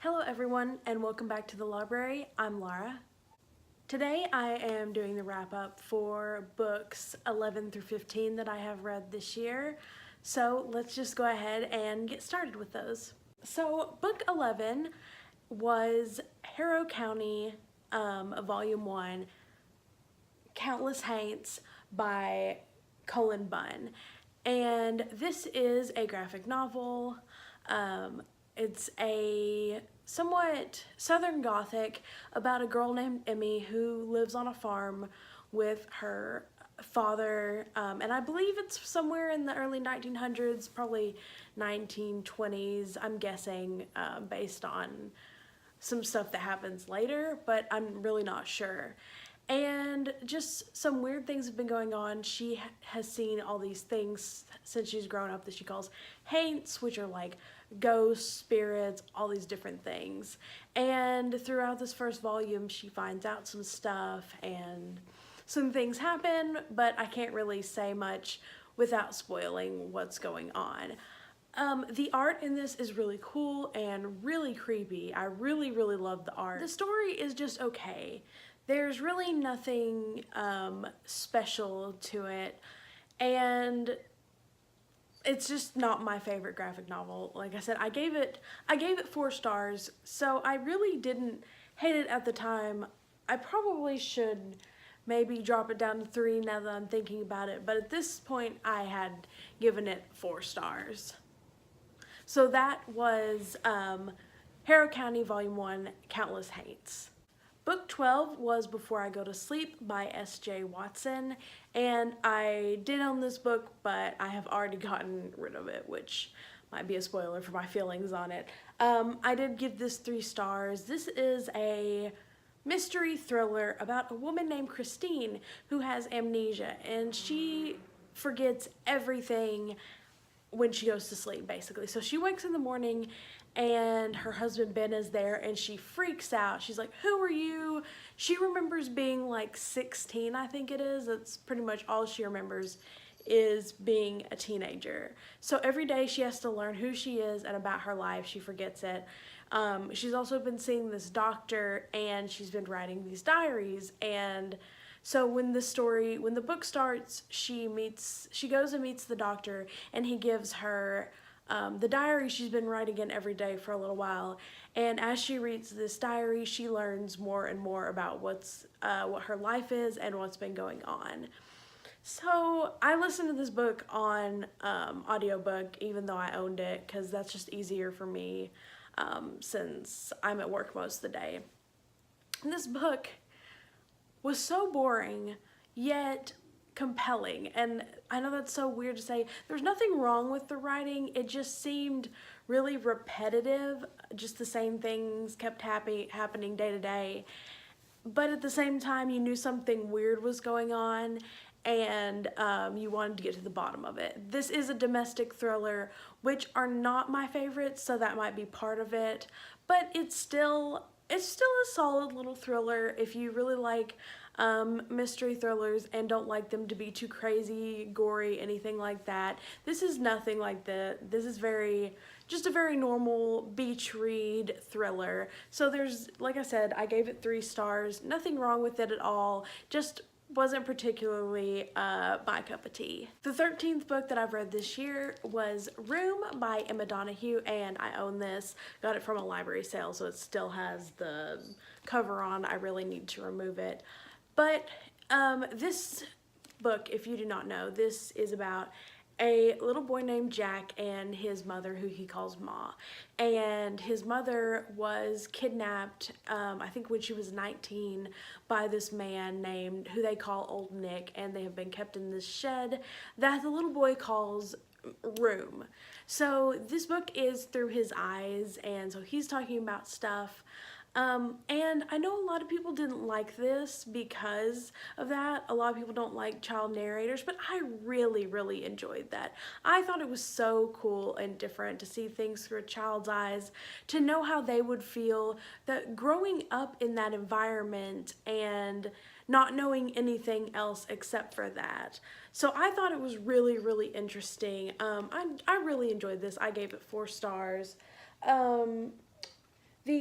Hello everyone and welcome back to the library. I'm Laura. Today I am doing the wrap up for books 11 through 15 that I have read this year. So let's just go ahead and get started with those. So book 11 was Harrow County, Volume 1, Countless Haints by Cullen Bunn. And this is a graphic novel. It's a somewhat Southern Gothic about a girl named Emmy who lives on a farm with her father, and I believe it's somewhere in the early 1900s, probably 1920s, I'm guessing, based on some stuff that happens later, but I'm really not sure. And just some weird things have been going on. She has seen all these things since she's grown up that she calls haints, which are like ghosts, spirits, all these different things. And throughout this first volume, she finds out some stuff and some things happen, but I can't really say much without spoiling what's going on. The art in this is really cool and really creepy. I really love the art. The story is just okay. There's really nothing special to it, and it's just not my favorite graphic novel. Like I said, I gave it 4 stars, so I really didn't hate it at the time. I probably should maybe drop it down to 3 now that I'm thinking about it, but at this point I had given it 4 stars. So that was Harrow County Volume 1, Countless Haints. Book 12 was Before I Go to Sleep by S.J. Watson, and I did own this book, but I have already gotten rid of it, which might be a spoiler for my feelings on it. I did give this 3 stars. This is a mystery thriller about a woman named Christine who has amnesia, and she forgets everything when she goes to sleep, basically. So she wakes in the morning and her husband Ben is there and she freaks out. She's like, "Who are you?" She remembers being like 16, I think it is. That's pretty much all she remembers, is being a teenager. So every day she has to learn who she is and about her life. She forgets it. She's also been seeing this doctor and she's been writing these diaries, and so when the book starts, she goes and meets the doctor, and he gives her the diary she's been writing in every day for a little while. And as she reads this diary, she learns more and more about what her life is and what's been going on. So I listened to this book on audiobook, even though I owned it, because that's just easier for me since I'm at work most of the day. And this book was so boring, yet compelling. And I know that's so weird to say. There's nothing wrong with the writing. It just seemed really repetitive. Just the same things kept happening day to day. But at the same time, you knew something weird was going on, and you wanted to get to the bottom of it. This is a domestic thriller, which are not my favorites, so that might be part of it. But it's still a solid little thriller if you really like mystery thrillers and don't like them to be too crazy, gory, anything like that. This is nothing like that. This is just a very normal beach read thriller. So there's, like I said, I gave it 3 stars. Nothing wrong with it at all. Just wasn't particularly my cup of tea. The 13th book that I've read this year was Room by Emma Donoghue, and I own this. Got it from a library sale, so it still has the cover on. I really need to remove it. But this book, if you do not know, this is about a little boy named Jack and his mother, who he calls Ma. And his mother was kidnapped, I think when she was 19, by this man who they call Old Nick, and they have been kept in this shed that the little boy calls Room. So this book is through his eyes, and so he's talking about stuff. And I know a lot of people didn't like this because of that. A lot of people don't like child narrators, but I really enjoyed that. I thought it was so cool and different to see things through a child's eyes, to know how they would feel that growing up in that environment and not knowing anything else except for that. So I thought it was really interesting. I really enjoyed this. I gave it 4 stars. The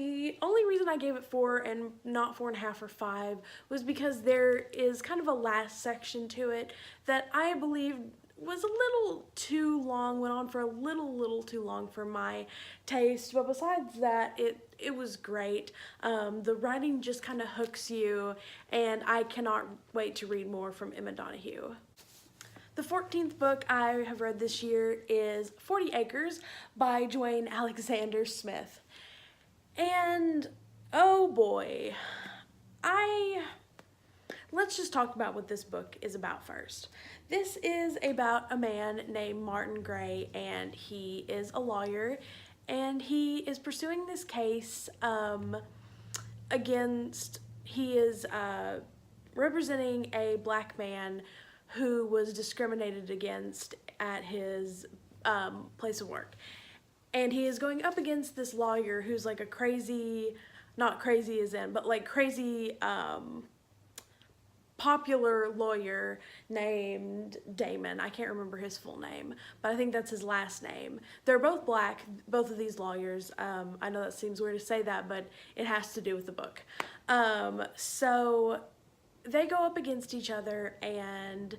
reason I gave it 4 and not 4.5 or 5 was because there is kind of a last section to it that I believe was a little too long, went on for a little too long for my taste, but besides that, it was great. The writing just kind of hooks you, and I cannot wait to read more from Emma Donoghue. The 14th book I have read this year is 40 Acres by Dwayne Alexander Smith. And oh boy, let's just talk about what this book is about first. This is about a man named Martin Gray, and he is a lawyer, and he is pursuing this case he is representing a black man who was discriminated against at his place of work. And he is going up against this lawyer who's like a crazy, not crazy as in, but like crazy popular lawyer named Damon. I can't remember his full name, but I think that's his last name. They're both black, both of these lawyers. I know that seems weird to say that, but it has to do with the book. So they go up against each other, and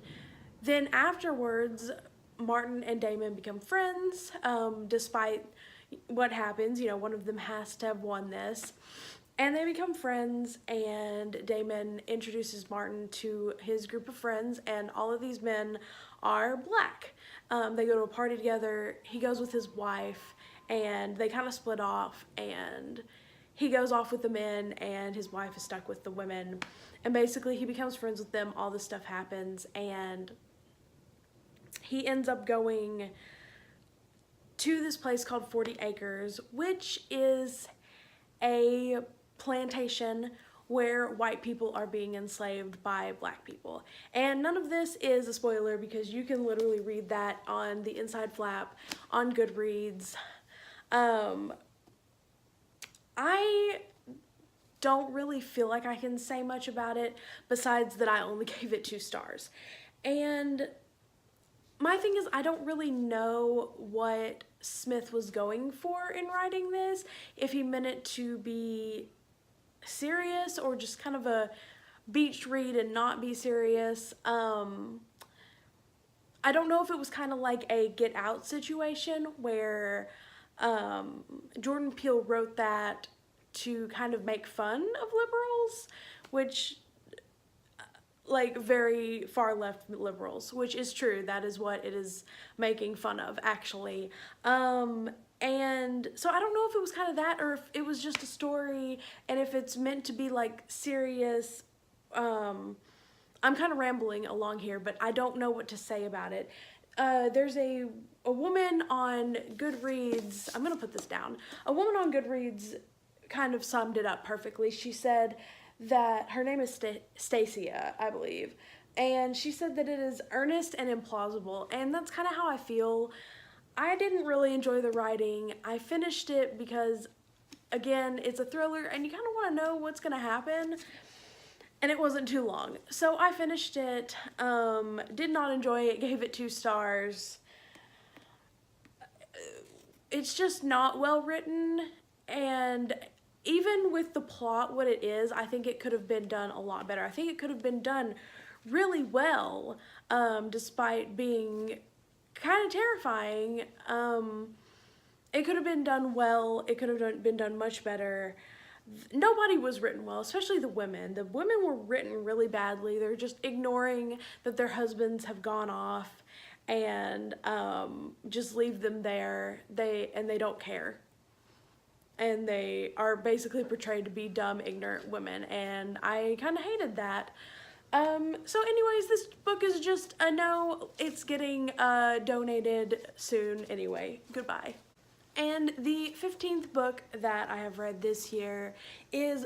then afterwards, Martin and Damon become friends, despite what happens. You know, one of them has to have won this. And they become friends, and Damon introduces Martin to his group of friends, and all of these men are black. They go to a party together, he goes with his wife, and they kind of split off, and he goes off with the men, and his wife is stuck with the women. And basically he becomes friends with them, all this stuff happens, and he ends up going to this place called 40 Acres, which is a plantation where white people are being enslaved by black people. And none of this is a spoiler because you can literally read that on the inside flap on Goodreads. I don't really feel like I can say much about it besides that I only gave it 2 stars. And my thing is, I don't really know what Smith was going for in writing this, if he meant it to be serious or just kind of a beach read and not be serious. I don't know if it was kind of like a Get Out situation where Jordan Peele wrote that to kind of make fun of liberals, which like very far left liberals, which is true. That is what it is making fun of, actually. And so I don't know if it was kind of that or if it was just a story, and if it's meant to be like serious. I'm kind of rambling along here, but I don't know what to say about it. There's a woman on Goodreads, I'm gonna put this down. A woman on Goodreads kind of summed it up perfectly. She said that her name is Stacia, I believe, and she said that it is earnest and implausible, and that's kind of how I feel. I didn't really enjoy the writing. I finished it because, again, it's a thriller and you kind of want to know what's going to happen, and it wasn't too long. So I finished it, did not enjoy it, gave it 2 stars. It's just not well written, and even with the plot, what it is, I think it could have been done a lot better. I think it could have been done really well, despite being kind of terrifying. It could have been done well. It could have been done much better. Nobody was written well, especially the women. The women were written really badly. They're just ignoring that their husbands have gone off and just leave them there. They don't care. And they are basically portrayed to be dumb, ignorant women, and I kind of hated that. So anyways, this book is just a no. It's getting donated soon anyway. Goodbye. And the 15th book that I have read this year is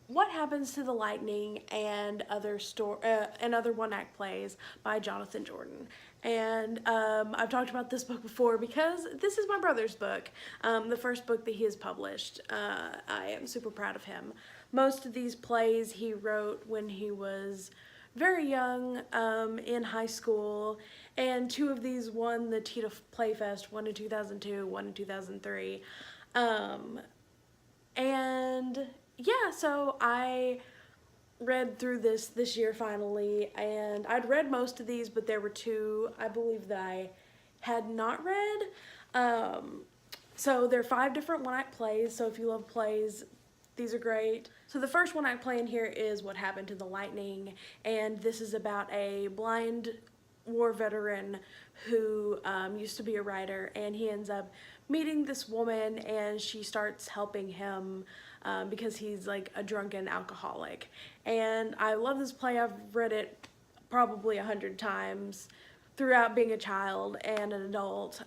What Happens to the Lightning and Other one-act plays by Jonathan Jordan. And I've talked about this book before because this is my brother's book, the first book that he has published. I am super proud of him. Most of these plays he wrote when he was very young, in high school, and 2 of these won the Tita Playfest, one in 2002, one in 2003. And yeah, yeah, so I read through this year finally, and I'd read most of these, but there were two I believe that I had not read. So there are 5 different one-act plays, so if you love plays, these are great. So the first one-act play in here is What Happened to the Lightning, and this is about a blind war veteran who used to be a writer, and he ends up meeting this woman, and she starts helping him because he's like a drunken alcoholic. And I love this play. I've read it probably 100 times throughout being a child and an adult,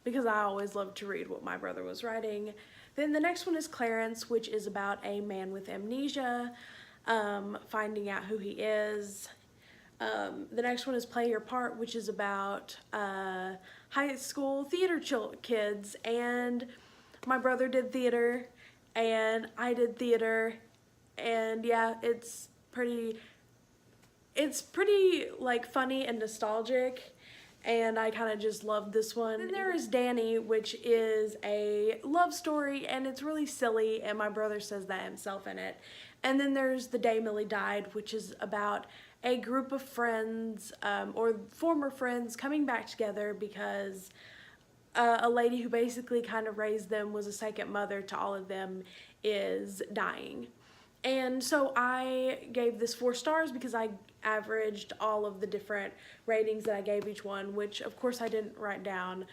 because I always loved to read what my brother was writing. Then the next one is Clarence, which is about a man with amnesia, finding out who he is. The next one is Play Your Part, which is about high school theater kids, and my brother did theater and I did theater, and yeah, it's pretty like funny and nostalgic, and I kind of just loved this one. Then there is Danny, which is a love story, and it's really silly, and my brother says that himself in it. And then there's The Day Millie Died, which is about a group of friends, or former friends, coming back together because a lady who basically kind of raised them, was a second mother to all of them, is dying. And so I gave this 4 stars because I averaged all of the different ratings that I gave each one, which of course I didn't write down,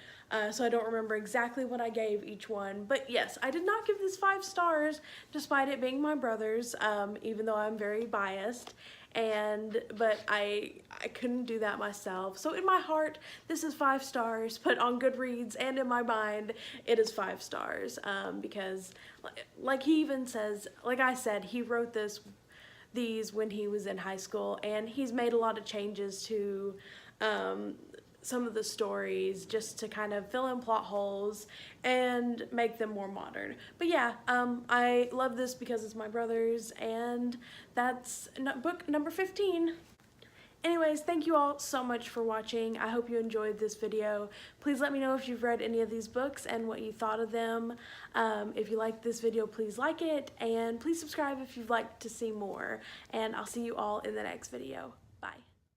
so I don't remember exactly what I gave each one. But yes, I did not give this 5 stars despite it being my brother's, even though I'm very biased. But I couldn't do that myself. So in my heart, this is 5 stars, but on Goodreads and in my mind, it is 5 stars, because like he even says, like I said, he wrote these when he was in high school, and he's made a lot of changes to some of the stories just to kind of fill in plot holes and make them more modern. But yeah, I love this because it's my brother's, and that's book number 15. Anyways, thank you all so much for watching. I hope you enjoyed this video. Please let me know if you've read any of these books and what you thought of them. If you liked this video, please like it, and please subscribe if you'd like to see more. And I'll see you all in the next video.